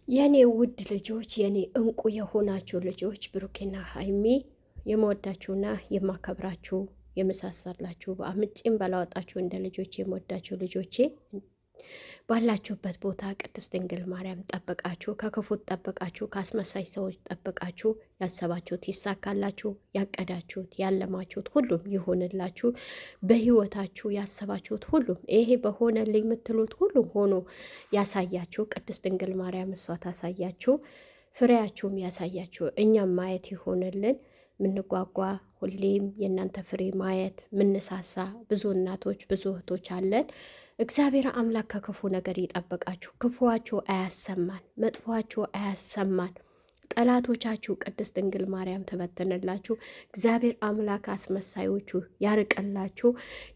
የኔ ውድ ልጆች የኔ እንቁ የሆናችሁ ልጆች ብሩኬና ሀይሚ የምወዳችሁና የማከብራችሁ የመሳሰላችሁ በአምጬም ባላወጣችሁ እንደ ልጆች የምወዳችሁ ልጆቼ ባላችሁበት ቦታ ቅድስት ድንግል ማርያም ጠብቃችሁ፣ ከክፉት ጠብቃችሁ፣ ከአስመሳይ ሰዎች ጠብቃችሁ፣ ያሰባችሁት ይሳካላችሁ፣ ያቀዳችሁት ያለማችሁት ሁሉም ይሆንላችሁ። በህይወታችሁ ያሰባችሁት ሁሉም ይሄ በሆነልኝ የምትሉት ሁሉም ሆኖ ያሳያችሁ። ቅድስት ድንግል ማርያም እሷ ታሳያችሁ፣ ፍሬያችሁም ያሳያችሁ። እኛም ማየት ይሆንልን። ምንጓጓ ሁሌም የእናንተ ፍሬ ማየት ምንሳሳ ብዙ እናቶች ብዙ እህቶች አለን። እግዚአብሔር አምላክ ከክፉ ነገር ይጠብቃችሁ፣ ክፉዋችሁ አያሰማን፣ መጥፎዋችሁ አያሰማን። ጠላቶቻችሁ ቅድስት ድንግል ማርያም ትበትንላችሁ። እግዚአብሔር አምላክ አስመሳዮቹ ያርቅላችሁ።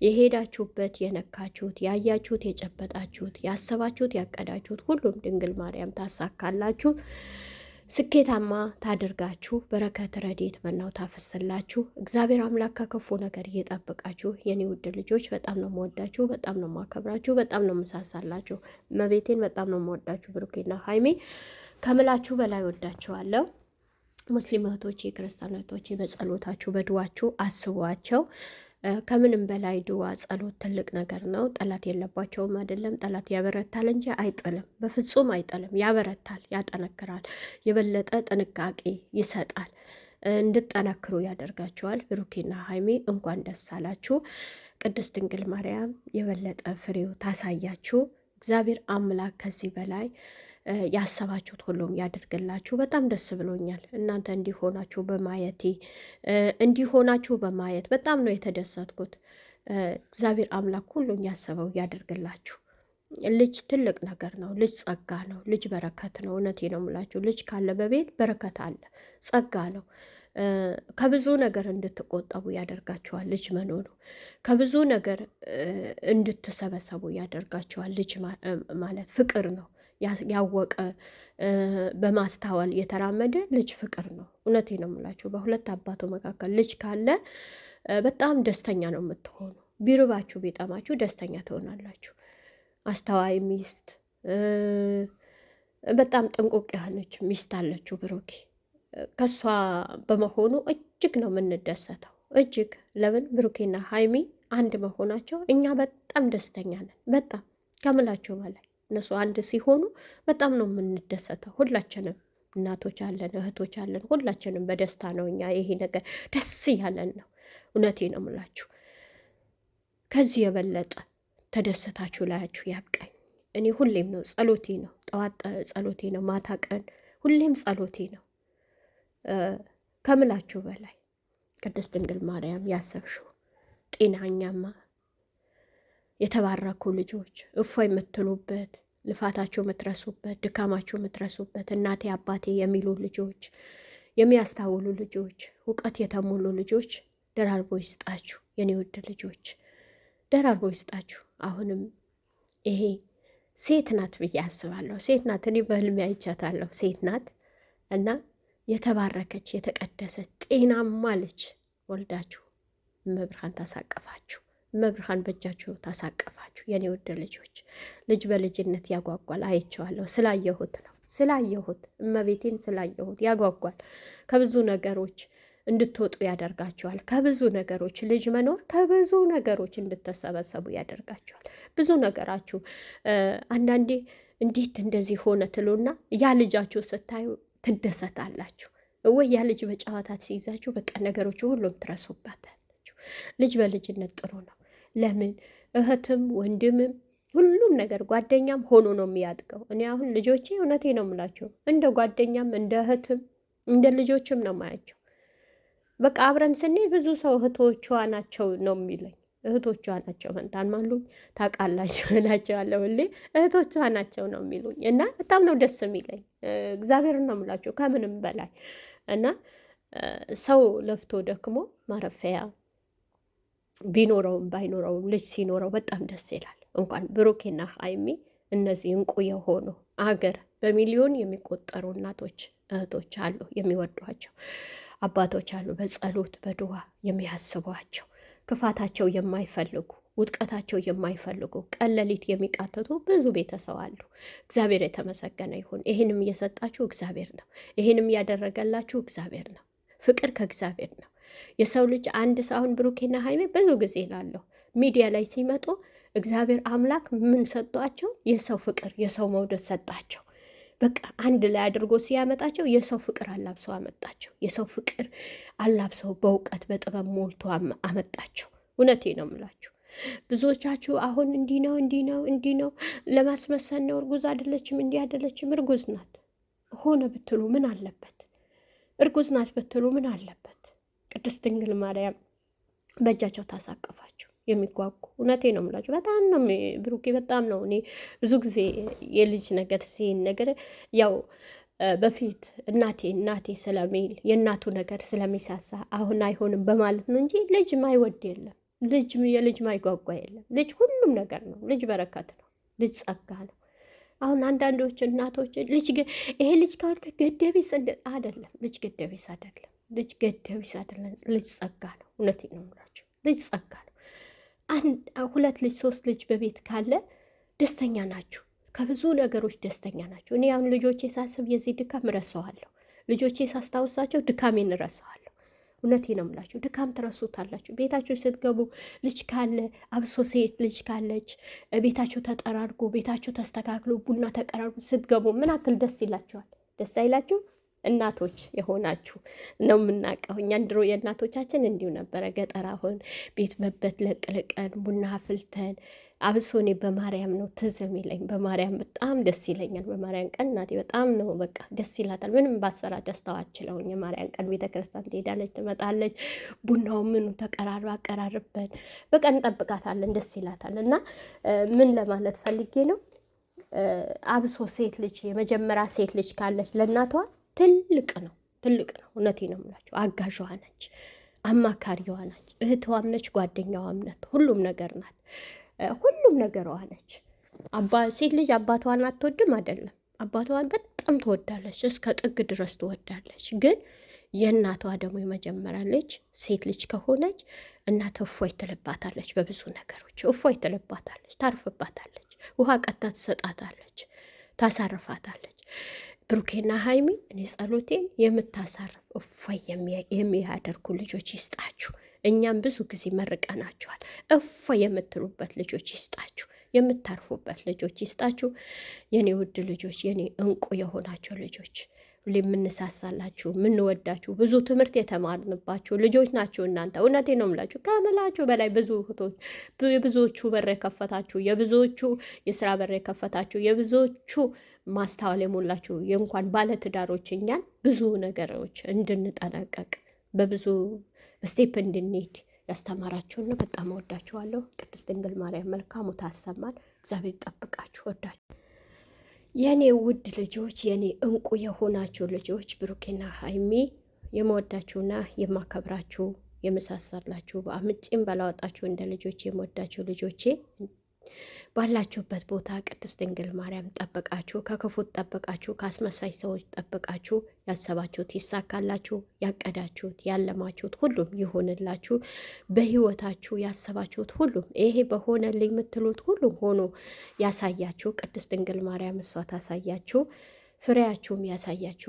የሄዳችሁበት የነካችሁት፣ ያያችሁት፣ የጨበጣችሁት፣ ያሰባችሁት፣ ያቀዳችሁት ሁሉም ድንግል ማርያም ታሳካላችሁ። ስኬታማ ታድርጋችሁ። በረከት ረድኤት መናው ታፈስላችሁ። እግዚአብሔር አምላክ ከክፉ ነገር እየጠብቃችሁ። የኔ ውድ ልጆች በጣም ነው የምወዳችሁ፣ በጣም ነው የማከብራችሁ፣ በጣም ነው የምሳሳላችሁ። መቤቴን በጣም ነው የምወዳችሁ። ብሩኬና ሀይሜ ከምላችሁ በላይ ወዳችኋለሁ። ሙስሊም እህቶቼ፣ ክርስቲያን እህቶቼ በጸሎታችሁ በድዋችሁ አስቧቸው። ከምንም በላይ ድዋ ጸሎት ትልቅ ነገር ነው። ጠላት የለባቸውም አይደለም። ጠላት ያበረታል እንጂ አይጥልም፣ በፍጹም አይጥልም። ያበረታል፣ ያጠነክራል፣ የበለጠ ጥንቃቄ ይሰጣል፣ እንድጠነክሩ ያደርጋቸዋል። ብሩኬና ሀይሜ እንኳን ደስ አላችሁ። ቅድስት ድንግል ማርያም የበለጠ ፍሬው ታሳያችሁ። እግዚአብሔር አምላክ ከዚህ በላይ ያሰባችሁት ሁሉም ያደርግላችሁ። በጣም ደስ ብሎኛል እናንተ እንዲሆናችሁ በማየት በጣም ነው የተደሰትኩት። እግዚአብሔር አምላክ ሁሉን ያሰበው ያደርግላችሁ። ልጅ ትልቅ ነገር ነው። ልጅ ጸጋ ነው። ልጅ በረከት ነው። እውነቴ ነው የምላችሁ። ልጅ ካለ በቤት በረከት አለ፣ ጸጋ ነው። ከብዙ ነገር እንድትቆጠቡ ያደርጋችኋል ልጅ መኖሩ። ከብዙ ነገር እንድትሰበሰቡ ያደርጋችኋል። ልጅ ማለት ፍቅር ነው። ያወቀ በማስተዋል የተራመደ ልጅ ፍቅር ነው። እውነቴ ነው የምላችሁ። በሁለት አባቱ መካከል ልጅ ካለ በጣም ደስተኛ ነው የምትሆኑ። ቢርባችሁ ቢጠማችሁ ደስተኛ ትሆናላችሁ። አስተዋይ ሚስት፣ በጣም ጥንቁቅ የሆነች ሚስት አለችው ብሩኬ። ከሷ በመሆኑ እጅግ ነው የምንደሰተው። እጅግ ለምን ብሩኬና ሀይሚ አንድ መሆናቸው እኛ በጣም ደስተኛ ነን። በጣም ከምላችሁ በላይ እነሱ አንድ ሲሆኑ በጣም ነው የምንደሰተው። ሁላችንም እናቶች አለን፣ እህቶች አለን። ሁላችንም በደስታ ነው እኛ ይሄ ነገር ደስ እያለን ነው። እውነቴ ነው የምላችሁ። ከዚህ የበለጠ ተደሰታችሁ ላያችሁ ያብቃኝ። እኔ ሁሌም ነው ጸሎቴ ነው፣ ጠዋት ጸሎቴ ነው፣ ማታ ቀን ሁሌም ጸሎቴ ነው። ከምላችሁ በላይ ቅድስት ድንግል ማርያም ያሰብሽው ጤናኛማ የተባረኩ ልጆች እፎ የምትሉበት ልፋታቸው የምትረሱበት ድካማቸው የምትረሱበት እናቴ አባቴ የሚሉ ልጆች፣ የሚያስታውሉ ልጆች፣ እውቀት የተሞሉ ልጆች ደራርቦ ይስጣችሁ። የኔ ውድ ልጆች ደራርቦ ይስጣችሁ። አሁንም ይሄ ሴት ናት ብዬ አስባለሁ። ሴት ናት፣ እኔ በህልሜ አይቻታለሁ። ሴት ናት እና የተባረከች የተቀደሰች ጤናማ ልጅ ወልዳችሁ መብርሃን ታሳቀፋችሁ። መብርሃን በእጃችሁ ታሳቀፋችሁ። የኔ ውድ ልጆች ልጅ በልጅነት ያጓጓል። አይቼዋለሁ፣ ስላየሁት ነው ስላየሁት እመቤቴን ስላየሁት ያጓጓል። ከብዙ ነገሮች እንድትወጡ ያደርጋችኋል። ከብዙ ነገሮች ልጅ መኖር ከብዙ ነገሮች እንድትሰበሰቡ ያደርጋችኋል። ብዙ ነገራችሁ አንዳንዴ እንዴት እንደዚህ ሆነ ትሉና ያ ልጃችሁ ስታዩ ትደሰታላችሁ። ወይ ያ ልጅ በጨዋታ ሲይዛችሁ በቃ ነገሮች ሁሉም ትረሱባታላችሁ። ልጅ በልጅነት ጥሩ ነው። ለምን እህትም ወንድምም ሁሉም ነገር ጓደኛም ሆኖ ነው የሚያድገው። እኔ አሁን ልጆቼ እውነቴ ነው የምላቸው እንደ ጓደኛም እንደ እህትም እንደ ልጆችም ነው ማያቸው። በቃ አብረን ስንሄድ ብዙ ሰው እህቶቿ ናቸው ነው የሚለኝ። እህቶቿ ናቸው መንታን ማሉኝ ታውቃላችሁ እላቸዋለሁ። ሁሌ እህቶቿ ናቸው ነው የሚሉኝ እና በጣም ነው ደስ የሚለኝ። እግዚአብሔርን ነው የምላቸው ከምንም በላይ እና ሰው ለፍቶ ደክሞ ማረፊያ ቢኖረውም ባይኖረውም ልጅ ሲኖረው በጣም ደስ ይላል። እንኳን ብሩኬና ሀይሚ እነዚህ እንቁ የሆኑ አገር በሚሊዮን የሚቆጠሩ እናቶች እህቶች አሉ፣ የሚወዷቸው አባቶች አሉ፣ በጸሎት በድዋ የሚያስቧቸው ክፋታቸው የማይፈልጉ ውድቀታቸው የማይፈልጉ ቀን ሌሊት የሚቃተቱ ብዙ ቤተሰብ አሉ። እግዚአብሔር የተመሰገነ ይሁን። ይህንም እየሰጣችሁ እግዚአብሔር ነው። ይህንም እያደረገላችሁ እግዚአብሔር ነው። ፍቅር ከእግዚአብሔር ነው። የሰው ልጅ አንድ ሳሁን ብሩኬና ሀይሜ ብዙ ጊዜ ላለሁ ሚዲያ ላይ ሲመጡ እግዚአብሔር አምላክ ምን ሰጧቸው? የሰው ፍቅር፣ የሰው መውደድ ሰጣቸው። በቃ አንድ ላይ አድርጎ ሲያመጣቸው የሰው ፍቅር አላብሰው አመጣቸው። የሰው ፍቅር አላብሰው በእውቀት በጥበብ ሞልቶ አመጣቸው። እውነቴ ነው የምላችሁ። ብዙዎቻችሁ አሁን እንዲህ ነው እንዲህ ነው እንዲህ ነው ለማስመሰል ነው። እርጉዝ አይደለችም፣ እንዲህ አይደለችም። እርጉዝ ናት ሆነ ብትሉ ምን አለበት? እርጉዝ ናት ብትሉ ምን አለበት? ቅድስት ድንግል ማርያም በእጃቸው ታሳቀፋቸው የሚጓጉ። እውነቴ ነው የምላችሁ። በጣም ነው ብሩኬ፣ በጣም ነው። እኔ ብዙ ጊዜ የልጅ ነገር ሲን ነገር ያው በፊት እናቴ ስለሚል የእናቱ ነገር ስለሚሳሳ አሁን አይሆንም በማለት ነው እንጂ ልጅ ማይወድ የለም። የልጅ ማይጓጓ የለም። ልጅ ሁሉም ነገር ነው። ልጅ በረከት ነው። ልጅ ጸጋ ነው። አሁን አንዳንዶች እናቶች ይሄ ልጅ ካወድ ገደቢስ አይደለም። ልጅ ገደቢስ አይደለም። ልጅ ገደቢስ አይደለም። ልጅ ጸጋ ነው። እውነቴ ነው የምላችሁ። ልጅ ጸጋ ነው። ሁለት ልጅ ሶስት ልጅ በቤት ካለ ደስተኛ ናችሁ። ከብዙ ነገሮች ደስተኛ ናችሁ። እኔ አሁን ልጆቼ ሳስብ የዚህ ድካም እረሳዋለሁ። ልጆቼ ሳስታውሳቸው ድካሜን እረሳዋለሁ። እውነቴ ነው የምላችሁ። ድካም ትረሱታላችሁ። ቤታችሁ ስትገቡ ልጅ ካለ አብሶ ሴት ልጅ ካለች ቤታችሁ ተጠራርጎ ቤታችሁ ተስተካክሎ ቡና ተቀራርጎ ስትገቡ ምን አክል ደስ ይላችኋል? ደስ አይላችሁ? እናቶች የሆናችሁ ነው የምናውቀው። እኛን ድሮ የእናቶቻችን እንዲሁ ነበረ። ገጠር አሁን ቤት መበት ለቅልቀን ቡና አፍልተን አብሶ እኔ በማርያም ነው ትዝ የሚለኝ። በማርያም በጣም ደስ ይለኛል። በማርያም ቀን እናቴ በጣም ነው በቃ ደስ ይላታል። ምንም ባሰራ ደስታው አችለውኝ። የማርያም ቀን ቤተክርስቲያን ትሄዳለች፣ ትመጣለች። ቡናው ምኑ ተቀራርባ አቀራርበን በቃ እንጠብቃታለን። ደስ ይላታል። እና ምን ለማለት ፈልጌ ነው፣ አብሶ ሴት ልጅ የመጀመሪያ ሴት ልጅ ካለች ለእናቷ ትልቅ ነው። እውነቴ ነው የምላቸው። አጋዥዋ ነች፣ አማካሪዋ ነች፣ እህትዋም ነች፣ ጓደኛዋም ናት፣ ሁሉም ነገር ናት። ሁሉም ነገሯ ነች። ሴት ልጅ አባቷን አትወድም አይደለም፣ አባቷን በጣም ትወዳለች፣ እስከ ጥግ ድረስ ትወዳለች። ግን የእናቷ ደግሞ የመጀመሪያ ልጅ ሴት ልጅ ከሆነች እናት እፎይ ትልባታለች፣ በብዙ ነገሮች እፎይ ትልባታለች፣ ታርፍባታለች፣ ውሃ ቀታ ትሰጣታለች፣ ታሳርፋታለች። ብሩኬና ሀይሚ እኔ ጸሎቴን የምታሳርፍ እፎይ የሚያደርጉ ልጆች ይስጣችሁ። እኛም ብዙ ጊዜ መርቀናችኋል። እፎይ የምትሉበት ልጆች ይስጣችሁ፣ የምታርፉበት ልጆች ይስጣችሁ። የኔ ውድ ልጆች፣ የኔ እንቁ የሆናቸው ልጆች፣ የምንሳሳላችሁ የምንወዳችሁ፣ ብዙ ትምህርት የተማርንባችሁ ልጆች ናቸው እናንተ። እውነቴ ነው የምላችሁ። ከምላችሁ በላይ ብዙ እህቶች፣ የብዙዎቹ በር የከፈታችሁ፣ የብዙዎቹ የስራ በር የከፈታችሁ፣ የብዙዎቹ ማስተዋል የሞላችሁ የእንኳን ባለትዳሮች እኛን ብዙ ነገሮች እንድንጠነቀቅ በብዙ ስቴፕ እንድንሄድ ያስተማራችሁን በጣም ወዳችኋለሁ። ቅድስት ድንግል ማርያም መልካሙ ታሰማን። እግዚአብሔር ይጠብቃችሁ። ወዳችሁ የኔ ውድ ልጆች፣ የኔ እንቁ የሆናችሁ ልጆች፣ ብሩኬና ሀይሚ የመወዳችሁና የማከብራችሁ የመሳሰላችሁ በአምጪም ባላወጣችሁ እንደ ልጆች የመወዳችሁ ልጆቼ ባላችሁበት ቦታ ቅድስት ድንግል ማርያም ጠብቃችሁ፣ ከክፉት ጠብቃችሁ፣ ከአስመሳይ ሰዎች ጠብቃችሁ፣ ያሰባችሁት ይሳካላችሁ፣ ያቀዳችሁት ያለማችሁት ሁሉም ይሆንላችሁ። በህይወታችሁ ያሰባችሁት ሁሉም ይሄ በሆነልኝ የምትሉት ሁሉም ሆኖ ያሳያችሁ። ቅድስት ድንግል ማርያም እሷ ታሳያችሁ፣ ፍሬያችሁም ያሳያችሁ።